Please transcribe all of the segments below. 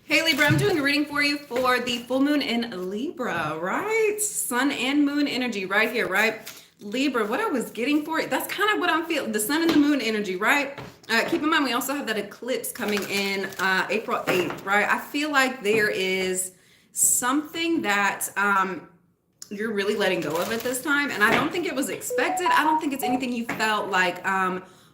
Hey Libra, I'm doing a reading for you for the full moon in Libra, right? Sun and moon energy right here, right? Libra, what I was getting for it, that's kind of what I'm feeling, the sun and the moon energy, right? Keep in mind, we also have that eclipse coming in April 8th, right? I feel like there is something that you're really letting go of at this time, and I don't think it was expected. I don't think it's anything you felt like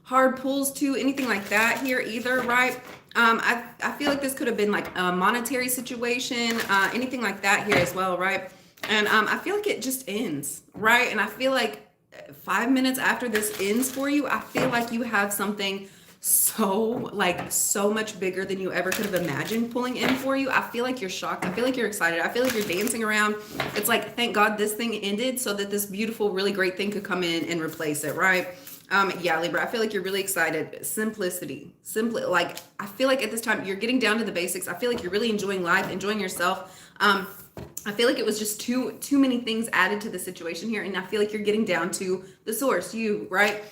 hard pulls to, anything like that here either, right? I feel like this could have been like a monetary situation, anything like that here as well, right? And I feel like it just ends, right? And I feel like 5 minutes after this ends for you, I feel like you have something so much bigger than you ever could have imagined pulling in for you. I feel like you're shocked. I feel like you're excited. I feel like you're dancing around. It's like, thank God this thing ended so that this beautiful, really great thing could come in and replace it, right? Yeah, Libra, I feel like you're really excited. Simplicity. Simply, like, I feel like at this time you're getting down to the basics. I feel like you're really enjoying life, enjoying yourself. I feel like it was just too many things added to the situation here, and I feel like you're getting down to the source, you, right?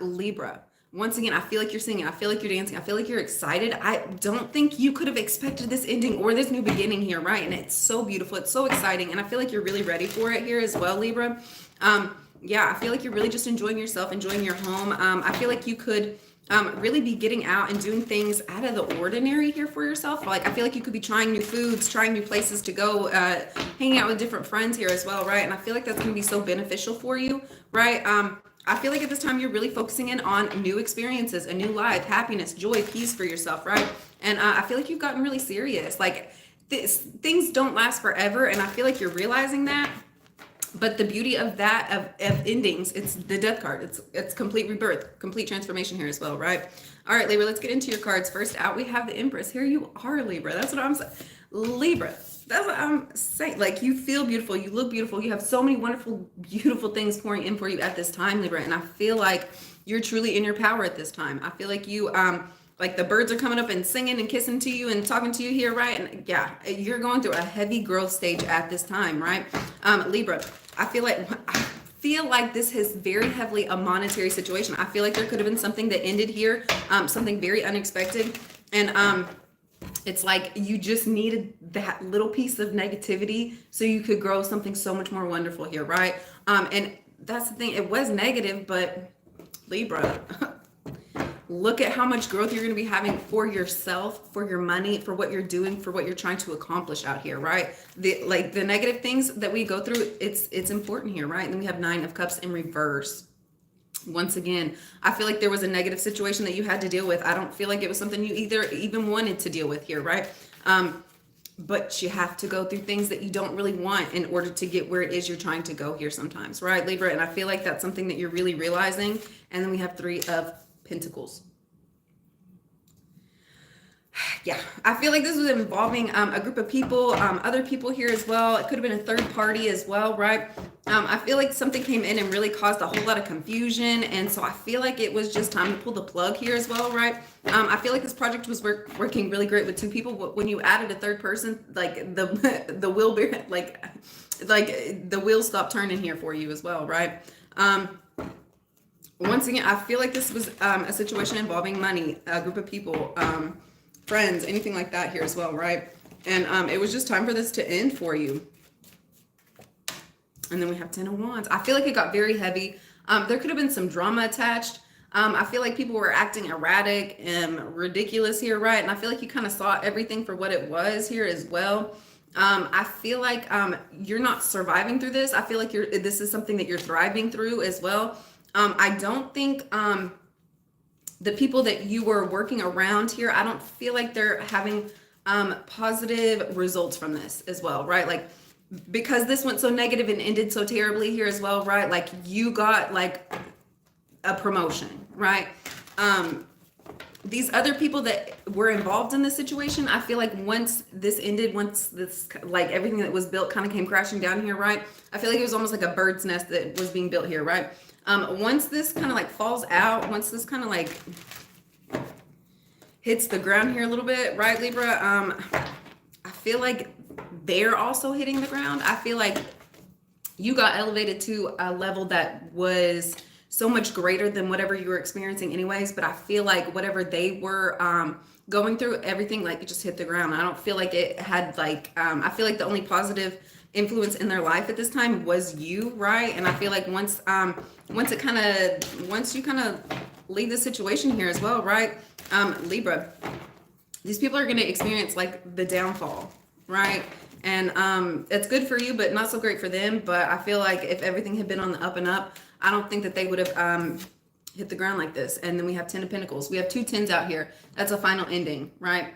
Libra. Once again, I feel like you're singing. I feel like you're dancing. I feel like you're excited. I don't think you could have expected this ending or this new beginning here, right? And it's so beautiful. It's so exciting. And I feel like you're really ready for it here as well, Libra. Yeah, I feel like you're really just enjoying yourself, enjoying your home. I feel like you could really be getting out and doing things out of the ordinary here for yourself. Like, I feel like you could be trying new foods, trying new places to go, hanging out with different friends here as well, right? And I feel like that's going to be so beneficial for you, right? I feel like at this time you're really focusing in on new experiences, a new life, happiness, joy, peace for yourself, right? And I feel like you've gotten really serious. Like, things don't last forever, and I feel like you're realizing that. But the beauty of that, of endings, it's the death card. It's complete rebirth, complete transformation here as well, right? All right, Libra, let's get into your cards. First out, we have the Empress. Here you are, Libra. That's what I'm saying. Libra, that's what I'm saying. Like, you feel beautiful. You look beautiful. You have so many wonderful, beautiful things pouring in for you at this time, Libra. And I feel like you're truly in your power at this time. I feel like you, like, the birds are coming up and singing and kissing to you and talking to you here, right? And yeah, you're going through a heavy growth stage at this time, right? Libra, I feel like this is very heavily a monetary situation. I feel like there could have been something that ended here, something very unexpected. And it's like you just needed that little piece of negativity so you could grow something so much more wonderful here, right? And that's the thing. It was negative, but Libra, look at how much growth you're going to be having for yourself, for your money, for what you're doing, for what you're trying to accomplish out here, right? The negative things that we go through, it's important here, right? And then we have 9 of Cups in reverse. Once again, I feel like there was a negative situation that you had to deal with. I don't feel like it was something you even wanted to deal with here, right? But you have to go through things that you don't really want in order to get where it is you're trying to go here sometimes, right, Libra? And I feel like that's something that you're really realizing. And then we have 3 of Pentacles. Yeah, I feel like this was involving a group of people, other people here as well. It could have been a third party as well, right? I feel like something came in and really caused a whole lot of confusion. And so I feel like it was just time to pull the plug here as well, right? I feel like this project was working really great with 2 people. But when you added a third person, like the wheel, like the wheels stopped turning here for you as well, right? Once again, I feel like this was a situation involving money, a group of people, friends, anything like that here as well, right? And it was just time for this to end for you. And then we have 10 of Wands. I feel like it got very heavy. There could have been some drama attached. I feel like people were acting erratic and ridiculous here, right? And I feel like you kind of saw everything for what it was here as well. I feel like you're not surviving through this. I feel like this is something that you're thriving through as well. I don't think the people that you were working around here, I don't feel like they're having positive results from this as well, right? Like, because this went so negative and ended so terribly here as well, right? Like, you got like a promotion, right? These other people that were involved in this situation, I feel like once this ended, once this, like, everything that was built kind of came crashing down here, right? I feel like it was almost like a bird's nest that was being built here, right? Once this kind of like falls out, once this kind of like hits the ground here a little bit, right, Libra? I feel like they're also hitting the ground. I feel like you got elevated to a level that was so much greater than whatever you were experiencing anyways. But I feel like whatever they were going through, everything like it just hit the ground. I don't feel like it had like I feel like the only positive influence in their life at this time was you, right? And I feel like once you kind of leave the situation here as well, right? Libra, these people are going to experience like the downfall, right? And it's good for you, but not so great for them. But I feel like if everything had been on the up and up, I don't think that they would have hit the ground like this. And then we have 10 of Pentacles. We have 2 tens out here. That's a final ending, right?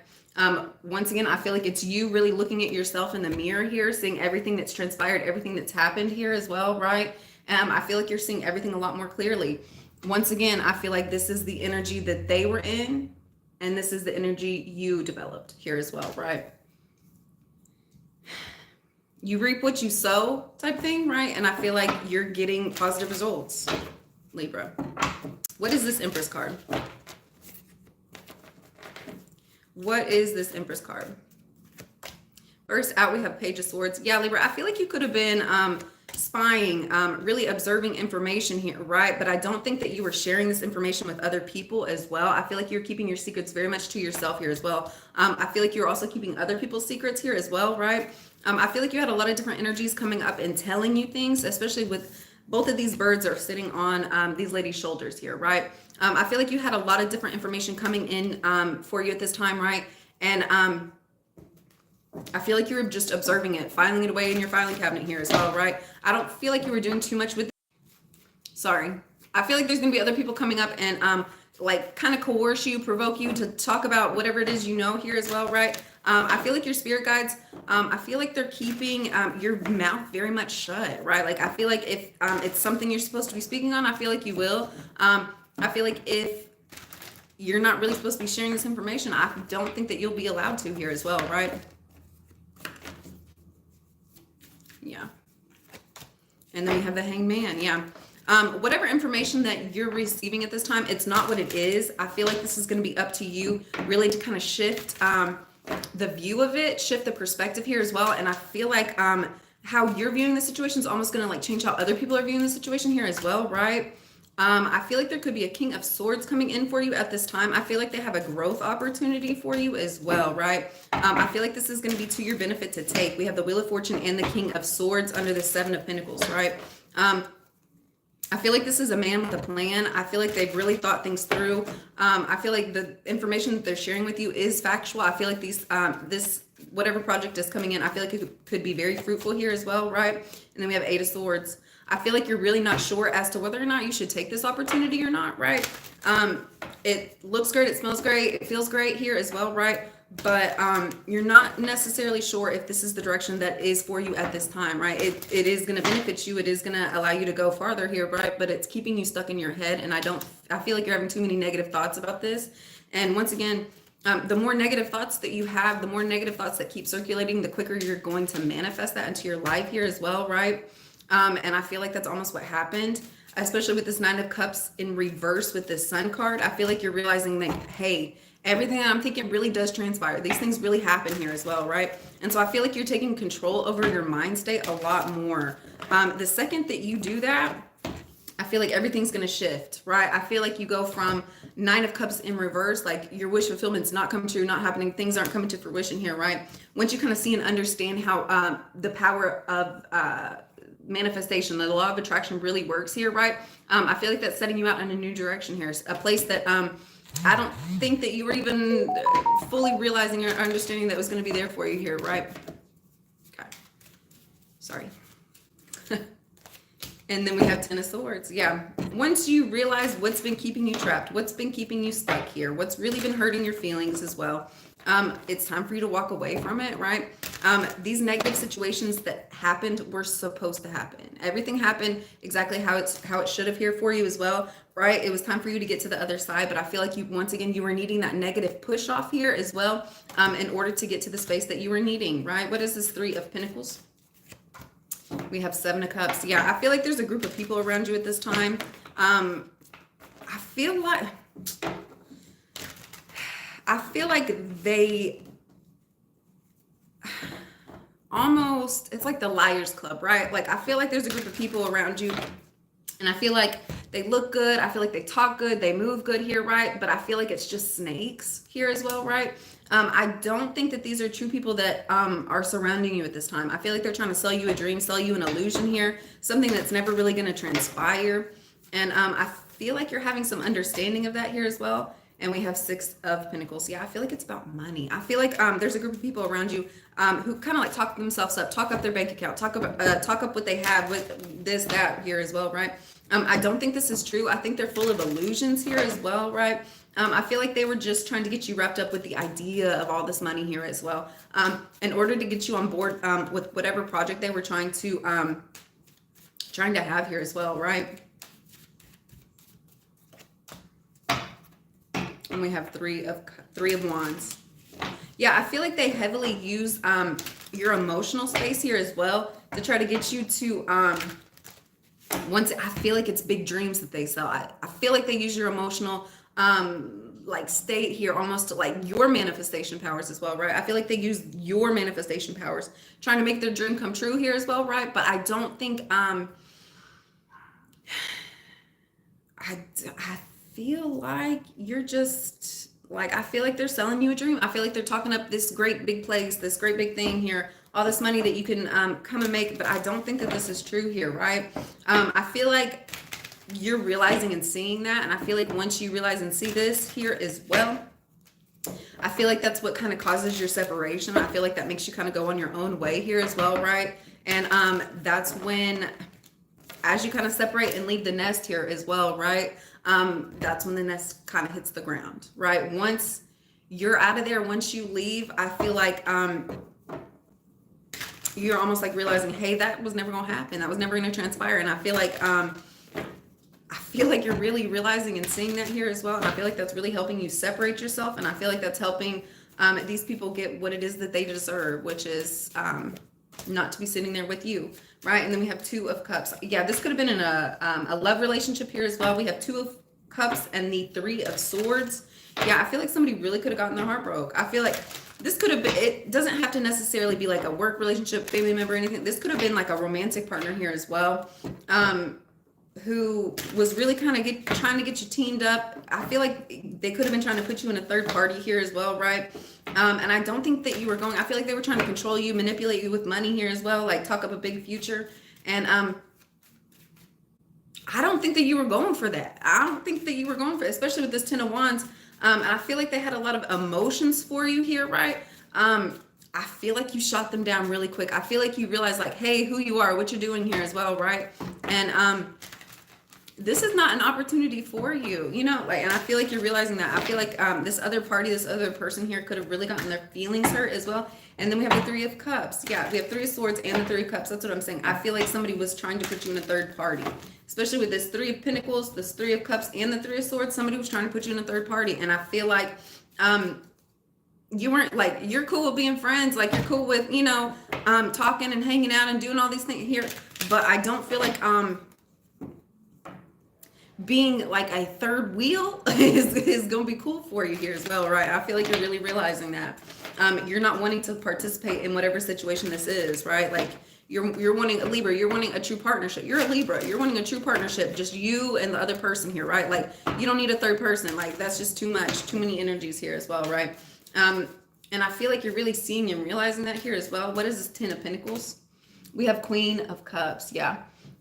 Once again, I feel like it's you really looking at yourself in the mirror here, seeing everything that's transpired, everything that's happened here as well, right? I feel like you're seeing everything a lot more clearly. Once again, I feel like this is the energy that they were in, and this is the energy you developed here as well, right? You reap what you sow type thing, right? And I feel like you're getting positive results, Libra. What is this Empress card? What is this Empress card? First out, we have Page of Swords. Yeah, Libra, I feel like you could have been spying, really observing information here, right? But I don't think that you were sharing this information with other people as well. I feel like you're keeping your secrets very much to yourself here as well. I feel like you're also keeping other people's secrets here as well, right? I feel like you had a lot of different energies coming up and telling you things, especially with both of these birds are sitting on these ladies' shoulders here, right? I feel like you had a lot of different information coming in for you at this time, right? And I feel like you were just observing it, filing it away in your filing cabinet here as well, right? I don't feel like you were doing too much with it. Sorry. I feel like there's going to be other people coming up and like kind of coerce you, provoke you to talk about whatever it is you know here as well, right? I feel like your spirit guides, I feel like they're keeping your mouth very much shut, right? Like I feel like if it's something you're supposed to be speaking on, I feel like you will. I feel like if you're not really supposed to be sharing this information, I don't think that you'll be allowed to here as well, right? Yeah. And then we have the Hangman. Yeah. Whatever information that you're receiving at this time, it's not what it is. I feel like this is going to be up to you really to kind of shift the view of it, shift the perspective here as well. And I feel like how you're viewing the situation is almost going to like change how other people are viewing the situation here as well, right? I feel like there could be a King of Swords coming in for you at this time. I feel like they have a growth opportunity for you as well, right? I feel like this is going to be to your benefit to take. We have the Wheel of Fortune and the King of Swords under the 7 of Pentacles, right? I feel like this is a man with a plan. I feel like they've really thought things through. I feel like the information that they're sharing with you is factual. I feel like this whatever project is coming in, I feel like it could be very fruitful here as well, right? And then we have 8 of Swords. I feel like you're really not sure as to whether or not you should take this opportunity or not, right? It looks great, it smells great, it feels great here as well, right? But you're not necessarily sure if this is the direction that is for you at this time, right? It is going to benefit you. It is going to allow you to go farther here, right? But it's keeping you stuck in your head. And I feel like you're having too many negative thoughts about this. And once again, the more negative thoughts that you have, the more negative thoughts that keep circulating, the quicker you're going to manifest that into your life here as well, right? And I feel like that's almost what happened, especially with this 9 of Cups in reverse with this Sun card. I feel like you're realizing that, hey, everything that I'm thinking really does transpire. These things really happen here as well, right? And so I feel like you're taking control over your mind state a lot more. The second that you do that, I feel like everything's going to shift, right? I feel like you go from 9 of Cups in reverse, like your wish fulfillment's not coming true, not happening, things aren't coming to fruition here, right? Once you kind of see and understand how the power of manifestation, the law of attraction really works here, right? I feel like that's setting you out in a new direction here. A place that I don't think that you were even fully realizing or understanding that was going to be there for you here, right? Okay. Sorry. And then we have 10 of Swords. Yeah. Once you realize what's been keeping you trapped, what's been keeping you stuck here, what's really been hurting your feelings as well, it's time for you to walk away from it, right? These negative situations that happened were supposed to happen. Everything happened exactly how it should have here for you as well, right? It was time for you to get to the other side, but I feel like once again, you were needing that negative push off here as well, in order to get to the space that you were needing, right? What is this 3 of Pentacles? We have 7 of Cups. Yeah, I feel like there's a group of people around you at this time. I feel like they almost, it's like the Liars Club, right? Like I feel like there's a group of people around you, and I feel like They look good. I feel like they talk good. They move good here, right? But I feel like it's just snakes here as well, right? I don't think that these are true people that are surrounding you at this time. I feel like they're trying to sell you a dream, sell you an illusion here, something that's never really going to transpire. And I feel like you're having some understanding of that here as well. And we have 6 of Pentacles. Yeah, I feel like it's about money. I feel like there's a group of people around you who kind of like talk themselves up, talk up their bank account, talk up what they have with this, that here as well, right? I don't think this is true. I think they're full of illusions here as well, right? I feel like they were just trying to get you wrapped up with the idea of all this money here as well, in order to get you on board with whatever project they were trying to have here as well, right? And we have three of Wands. Yeah, I feel like they heavily use your emotional space here as well to try to get you to I feel like it's big dreams that they sell. I feel like they use your emotional like state here almost to like your manifestation powers as well, right? I feel like they use your manifestation powers trying to make their dream come true here as well, right? But I don't think I feel like you're just like, I feel like they're selling you a dream. I feel like they're talking up this great big place, this great big thing here, all this money that you can come and make, but I don't think that this is true here, right? I feel like you're realizing and seeing that, and I feel like once you realize and see this here as well, I feel like that's what kind of causes your separation. I feel like that makes you kind of go on your own way here as well, right? And that's when, as you kind of separate and leave the nest here as well, right? That's when the nest kind of hits the ground, right? Once you're out of there, once you leave, I feel like you're almost like realizing, hey, that was never going to happen. That was never going to transpire. And I feel like you're really realizing and seeing that here as well. And I feel like that's really helping you separate yourself. And I feel like that's helping these people get what it is that they deserve, which is not to be sitting there with you, right? And then we have 2 of Cups. Yeah, this could have been in a love relationship here as well. We have 2 of Cups and the 3 of Swords. Yeah, I feel like somebody really could have gotten their heart broke. I feel like this could have been, it doesn't have to necessarily be like a work relationship, family member, anything. This could have been like a romantic partner here as well, who was really kind of trying to get you teamed up. I feel like they could have been trying to put you in a third party here as well, right? And I don't think that you were going, I feel like they were trying to control you, manipulate you with money here as well, like talk up a big future. And I don't think that you were going for that. I don't think that you were going for it, especially with this 10 of Wands. And I feel like they had a lot of emotions for you here, right? I feel like you shot them down really quick. I feel like you realize like, hey, who you are, what you're doing here as well, right? And this is not an opportunity for you, you know, like, and I feel like you're realizing that. I feel like this other party, this other person here could have really gotten their feelings hurt as well. And then we have the 3 of Cups. Yeah, we have 3 of Swords and the 3 of Cups. That's what I'm saying. I feel like somebody was trying to put you in a third party, especially with this 3 of Pentacles, this 3 of Cups, and the 3 of Swords. Somebody was trying to put you in a third party. And I feel like you weren't like, you're cool with being friends. Like you're cool with, you know, talking and hanging out and doing all these things here. But I don't feel like being like a third wheel is going to be cool for you here as well, right? I feel like you're really realizing that. You're not wanting to participate in whatever situation this is, right? Like you're wanting a Libra, you're wanting a true partnership. You're a Libra, you're wanting a true partnership, just you and the other person here, right? Like you don't need a third person. Like that's just too much, too many energies here as well, right? And I feel like you're really seeing and realizing that here as well. What is this 10 of Pentacles? We have Queen of Cups. Yeah.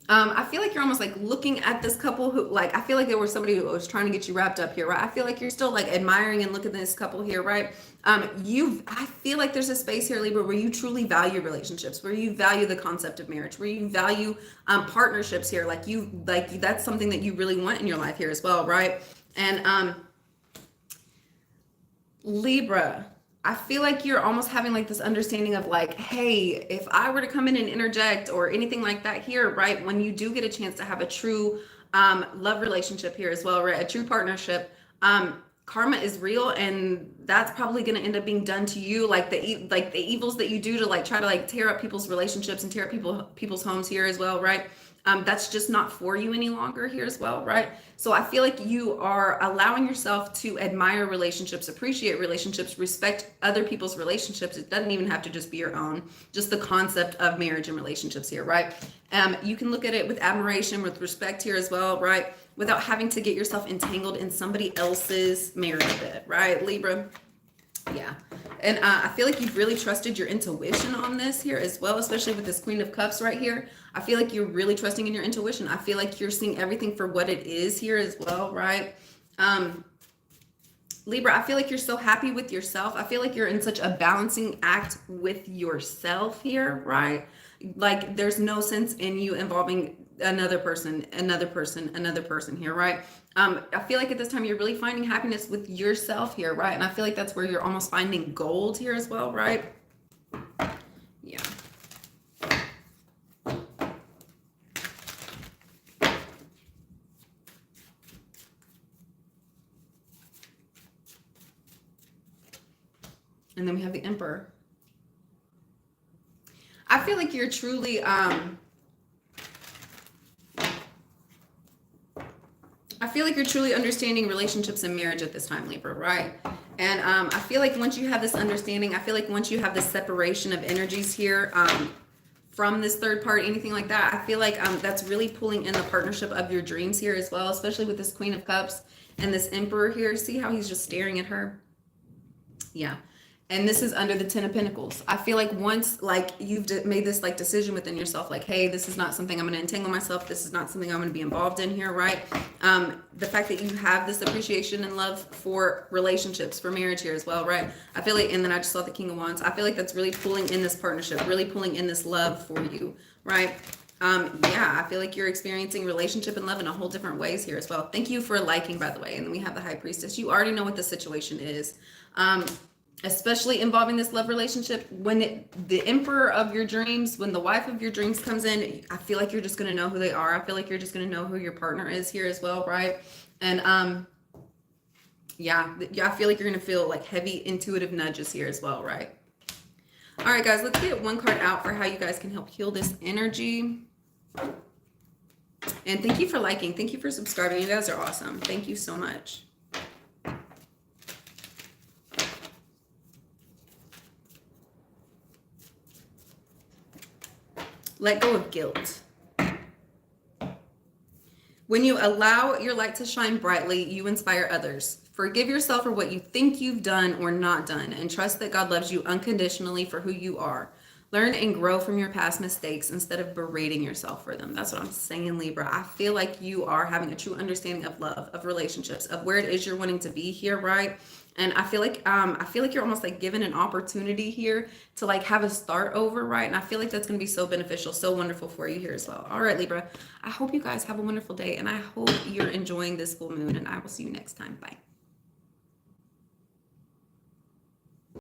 I feel like you're almost like looking at this couple who, like, I feel like there was somebody who was trying to get you wrapped up here, right? I feel like you're still like admiring and looking at this couple here, right? I feel like there's a space here, Libra, where you truly value relationships, where you value the concept of marriage, where you value partnerships here. Like that's something that you really want in your life here as well, right? And Libra, I feel like you're almost having like this understanding of like, hey, if I were to come in and interject or anything like that here, right? When you do get a chance to have a true love relationship here as well, right? A true partnership, karma is real, and that's probably going to end up being done to you, like the evils that you do to like try to like tear up people's relationships and tear up people's homes here as well, right? That's just not for you any longer here as well, right? So I feel like you are allowing yourself to admire relationships, appreciate relationships, respect other people's relationships. It doesn't even have to just be your own, just the concept of marriage and relationships here, right? You can look at it with admiration, with respect here as well, right? without having to get yourself entangled in somebody else's marital bed, right, Libra? Yeah. And I feel like you've really trusted your intuition on this here as well, especially with this Queen of Cups right here. I feel like you're really trusting in your intuition. I feel like you're seeing everything for what it is here as well, right? Libra, I feel like you're so happy with yourself. I feel like you're in such a balancing act with yourself here, right? Like there's no sense in you involving another person, another person, another person here, right? I feel like at this time you're really finding happiness with yourself here, right? And I feel like that's where you're almost finding gold here as well, right? Yeah. And then we have the Emperor. I feel like you're truly, I feel like you're truly understanding relationships and marriage at this time, Libra, right? And I feel like once you have this understanding, I feel like once you have this separation of energies here from this third party, anything like that, I feel like that's really pulling in the partnership of your dreams here as well, especially with this Queen of Cups and this Emperor here. See how he's just staring at her? Yeah. And this is under the 10 of Pentacles. I feel like once like you've made this like decision within yourself, like, hey, this is not something I'm going to entangle myself. This is not something I'm going to be involved in here, right? The fact that you have this appreciation and love for relationships, for marriage here as well, right? I feel like, and then I just saw the King of Wands. I feel like that's really pulling in this partnership, really pulling in this love for you, right? Yeah, I feel like you're experiencing relationship and love in a whole different ways here as well. Thank you for liking, by the way. And then we have the High Priestess. You already know what the situation is. Especially involving this love relationship, when the Emperor of your dreams, when the wife of your dreams comes in, I feel like you're just going to know who they are. I feel like you're just going to know who your partner is here as well, right? And yeah, I feel like you're going to feel like heavy intuitive nudges here as well, right? All right, guys, let's get one card out for how you guys can help heal this energy. And thank you for liking. Thank you for subscribing. You guys are awesome. Thank you so much. Let go of guilt. When you allow your light to shine brightly, you inspire others. Forgive yourself for what you think you've done or not done, and trust that God loves you unconditionally for who you are. Learn and grow from your past mistakes instead of berating yourself for them. That's what I'm saying, Libra. I feel like you are having a true understanding of love, of relationships, of where it is you're wanting to be here, right? And I feel like you're almost like given an opportunity here to like have a start over, right? And I feel like that's going to be so beneficial, so wonderful for you here as well. All right, Libra. I hope you guys have a wonderful day, and I hope you're enjoying this full moon, and I will see you next time. Bye.